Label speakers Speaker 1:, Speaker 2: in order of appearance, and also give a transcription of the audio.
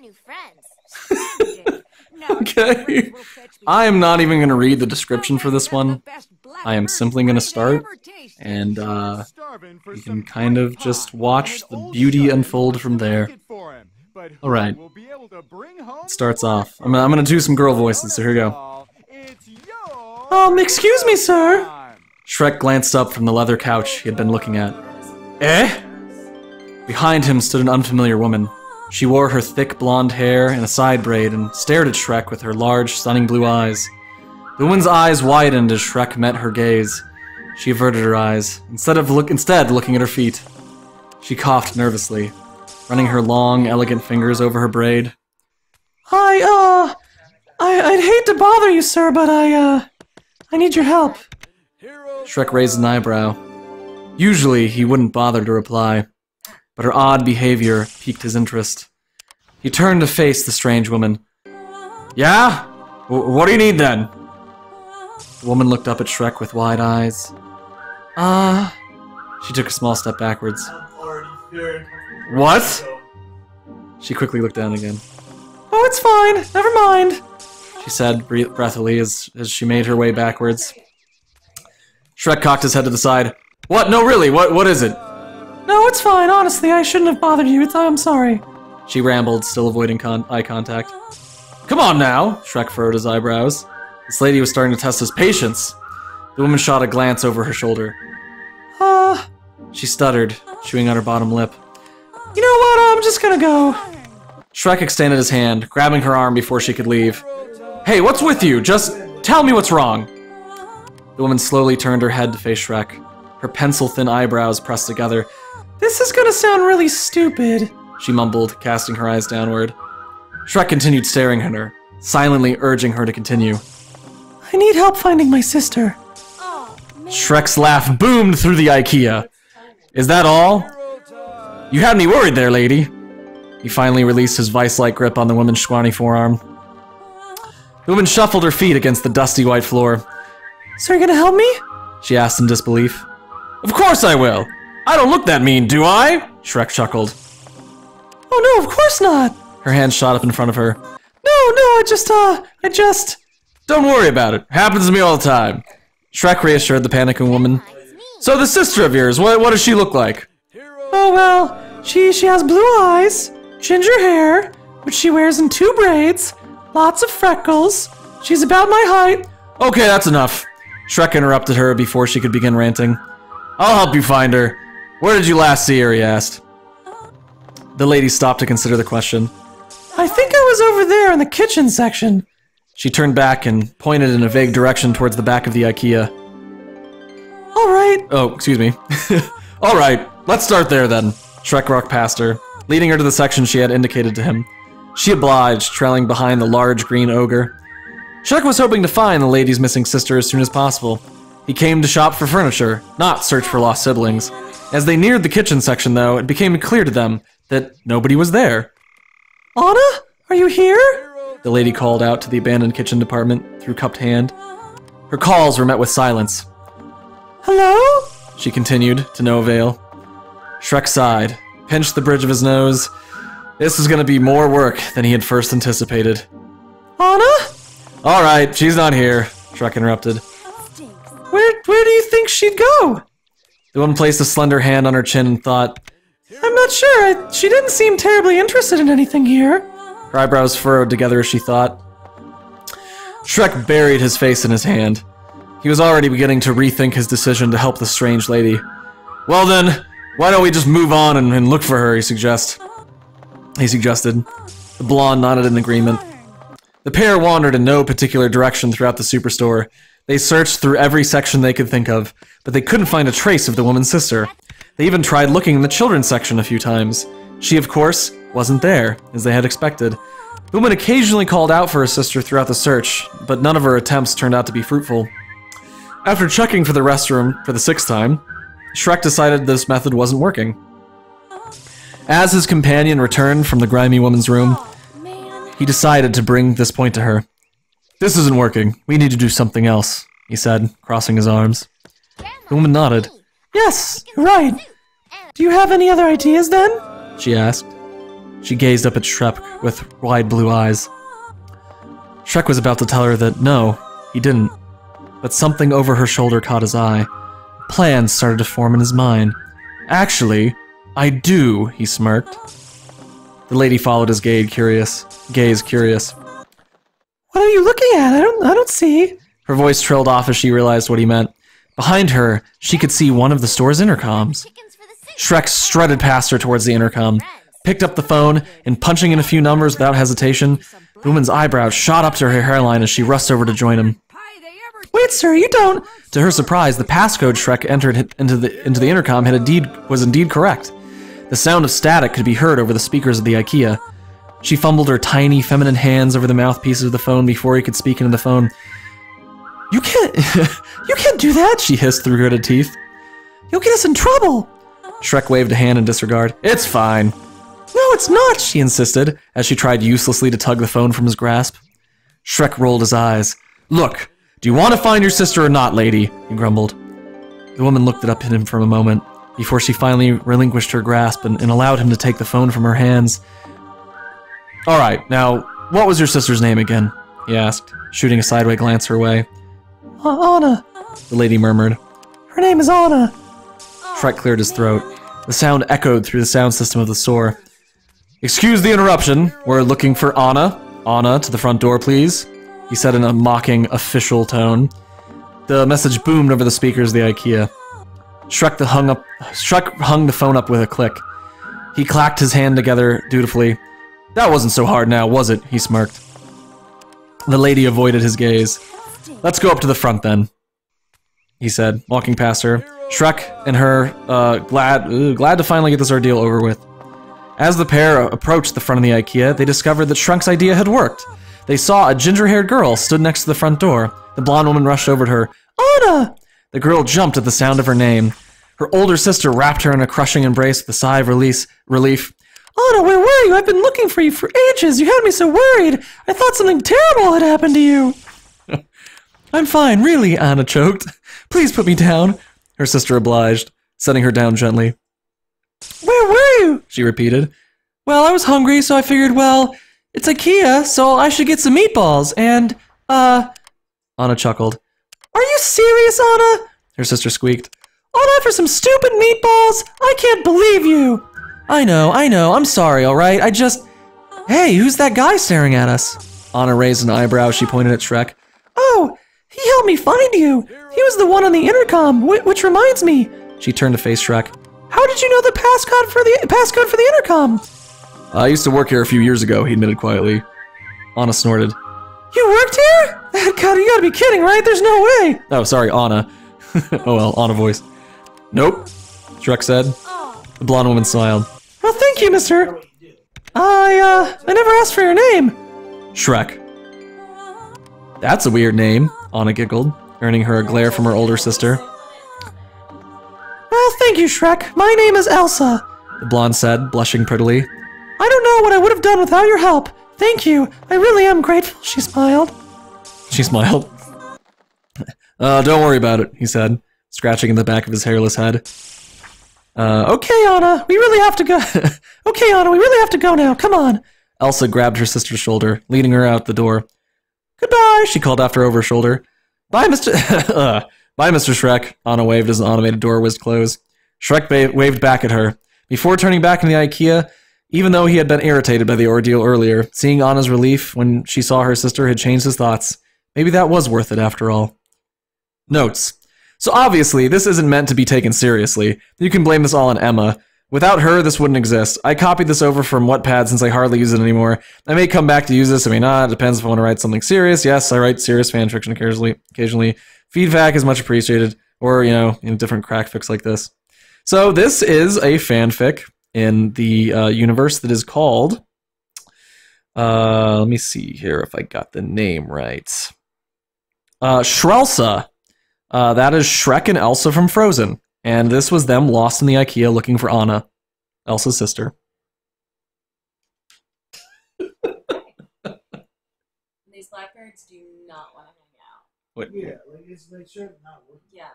Speaker 1: new friends.
Speaker 2: Okay. I am not even going to read the description for this one. I am simply going to start, and you can kind of just watch the beauty unfold from there. Alright. It starts off. I'm going to do some girl voices, so here we go. Excuse me, sir. Shrek glanced up from the leather couch he had been looking at. Eh? Behind him stood an unfamiliar woman. She wore her thick blonde hair in a side braid and stared at Shrek with her large, stunning blue eyes. The woman's eyes widened as Shrek met her gaze. She averted her eyes, instead looking at her feet. She coughed nervously, running her long, elegant fingers over her braid. I'd hate to bother you, sir, but I need your help. Shrek raised an eyebrow. Usually, he wouldn't bother to reply, but her odd behavior piqued his interest. He turned to face the strange woman. Yeah? What do you need, then? The woman looked up at Shrek with wide eyes. She took a small step backwards. What? She quickly looked down again. Oh, it's fine. Never mind, she said breathily as she made her way backwards. Shrek cocked his head to the side. What? No, really, what is it? No, it's fine. Honestly, I shouldn't have bothered you. I'm sorry. She rambled, still avoiding eye contact. Come on now, Shrek furrowed his eyebrows. This lady was starting to test his patience. The woman shot a glance over her shoulder. She stuttered, chewing on her bottom lip. You know what? I'm just gonna go. Shrek extended his hand, grabbing her arm before she could leave. Hey, what's with you? Just tell me what's wrong. The woman slowly turned her head to face Shrek, her pencil-thin eyebrows pressed together. This is gonna sound really stupid, she mumbled, casting her eyes downward. Shrek continued staring at her, silently urging her to continue. I need help finding my sister. Shrek's laugh boomed through the IKEA. Is that all? You had me worried there, lady. He finally released his vice-like grip on the woman's scrawny forearm. The woman shuffled her feet against the dusty white floor. So you're gonna help me? She asked in disbelief. Of course I will. I don't look that mean, do I? Shrek chuckled. Oh no, of course not. Her hand shot up in front of her. No, I just... Don't worry about it. Happens to me all the time. Shrek reassured the panicking woman. So the sister of yours, what does she look like? Oh well, she has blue eyes, ginger hair, which she wears in 2 braids, lots of freckles. She's about my height. Okay, that's enough. Shrek interrupted her before she could begin ranting. I'll help you find her. Where did you last see her, he asked. The lady stopped to consider the question. I think I was over there in the kitchen section. She turned back and pointed in a vague direction towards the back of the IKEA. Alright. Oh, excuse me. Alright, let's start there then. Shrek walked past her, leading her to the section she had indicated to him. She obliged, trailing behind the large green ogre. Shrek was hoping to find the lady's missing sister as soon as possible. He came to shop for furniture, not search for lost siblings. As they neared the kitchen section, though, it became clear to them that nobody was there. Anna? Are you here? The lady called out to the abandoned kitchen department through cupped hand. Her calls were met with silence. Hello? She continued, to no avail. Shrek sighed, pinched the bridge of his nose. This was going to be more work than he had first anticipated. Anna? Alright, she's not here, Shrek interrupted. Where do you think she'd go? The woman placed a slender hand on her chin and thought, I'm not sure, she didn't seem terribly interested in anything here. Her eyebrows furrowed together as she thought. Shrek buried his face in his hand. He was already beginning to rethink his decision to help the strange lady. Well then, why don't we just move on and look for her, he suggested. The blonde nodded in agreement. The pair wandered in no particular direction throughout the superstore. They searched through every section they could think of, but they couldn't find a trace of the woman's sister. They even tried looking in the children's section a few times. She, of course, wasn't there, as they had expected. The woman occasionally called out for her sister throughout the search, but none of her attempts turned out to be fruitful. After checking for the restroom for the 6th time, Shrek decided this method wasn't working. As his companion returned from the grimy woman's room, he decided to bring this point to her. This isn't working. We need to do something else, he said, crossing his arms. The woman nodded. Yes, you're right. Do you have any other ideas then? She asked. She gazed up at Shrek with wide blue eyes. Shrek was about to tell her that no, he didn't. But something over her shoulder caught his eye. Plans started to form in his mind. Actually, I do, he smirked. The lady followed his gaze, curious. What are you looking at? I don't see. Her voice trailed off as she realized what he meant. Behind her, she could see one of the store's intercoms. Shrek strutted past her towards the intercom, picked up the phone, and punching in a few numbers without hesitation, the woman's eyebrows shot up to her hairline as she rushed over to join him. Wait, sir, you don't... To her surprise, the passcode Shrek entered into the intercom was indeed correct. The sound of static could be heard over the speakers of the IKEA. She fumbled her tiny, feminine hands over the mouthpieces of the phone before he could speak into the phone. You can't do that, she hissed through gritted teeth. You'll get us in trouble. Shrek waved a hand in disregard. It's fine. No, it's not, she insisted, as she tried uselessly to tug the phone from his grasp. Shrek rolled his eyes. Look, do you want to find your sister or not, lady? He grumbled. The woman looked up at him for a moment, before she finally relinquished her grasp and allowed him to take the phone from her hands. Alright, now, what was your sister's name again? He asked, shooting a sideway glance her way. Anna, the lady murmured. Her name is Anna. Shrek cleared his throat. The sound echoed through the sound system of the store. Excuse the interruption. We're looking for Anna. Anna, to the front door, please. He said in a mocking, official tone. The message boomed over the speakers of the IKEA. Shrek hung the phone up with a click. He clacked his hand together dutifully. That wasn't so hard now, was it? He smirked. The lady avoided his gaze. Let's go up to the front then, he said, walking past her. Shrek and her, glad to finally get this ordeal over with. As the pair approached the front of the IKEA, they discovered that Shrek's idea had worked. They saw a ginger-haired girl stood next to the front door. The blonde woman rushed over to her. Anna! The girl jumped at the sound of her name. Her older sister wrapped her in a crushing embrace with a sigh of relief. Anna, where were you? I've been looking for you for ages. You had me so worried. I thought something terrible had happened to you. I'm fine, really, Anna choked. Please put me down. Her sister obliged, setting her down gently. Where were you? She repeated. Well, I was hungry, so I figured, well, it's IKEA, so I should get some meatballs, and, Anna chuckled. Are you serious, Anna? Her sister squeaked. All that for some stupid meatballs? I can't believe you. I know, I'm sorry, alright? Hey, who's that guy staring at us? Anna raised an eyebrow as she pointed at Shrek. Oh, he helped me find you. He was the one on the intercom, which reminds me. She turned to face Shrek. How did you know the passcode for the intercom? I used to work here a few years ago, he admitted quietly. Anna snorted. You worked here? God, you gotta be kidding, right? There's no way. Oh, sorry, Anna. Oh well, Anna voice. Nope, Shrek said. The blonde woman smiled. Well, thank you, mister. I never asked for your name. Shrek. That's a weird name, Anna giggled, earning her a glare from her older sister. Well, thank you, Shrek. My name is Elsa, the blonde said, blushing prettily. I don't know what I would have done without your help. Thank you. I really am grateful, she smiled. She smiled. Don't worry about it, he said, scratching in the back of his hairless head. Okay, Anna, we really have to go. Okay, Anna, we really have to go now. Come on. Elsa grabbed her sister's shoulder, leading her out the door. Goodbye, she called after over her shoulder. Bye, Mr. Bye, Mr. Shrek, Anna waved as an automated door whizzed close. Shrek waved back at her. Before turning back into the IKEA, even though he had been irritated by the ordeal earlier, seeing Anna's relief when she saw her sister had changed his thoughts. Maybe that was worth it after all. Notes. So obviously, this isn't meant to be taken seriously. You can blame this all on Emma. Without her, this wouldn't exist. I copied this over from Wattpad since I hardly use it anymore. I may come back to use this, I may not. It depends if I want to write something serious. Yes, I write serious fanfiction occasionally. Feedback is much appreciated. Or, different crack fics like this. So this is a fanfic in the universe that is called... let me see here if I got the name right. Shrelsa. That is Shrek and Elsa from Frozen. And this was them lost in the IKEA looking for Anna, Elsa's sister.
Speaker 1: These blackbirds do not want to hang out.
Speaker 2: What?
Speaker 3: Yeah, like it's like sure not working.
Speaker 1: Yeah.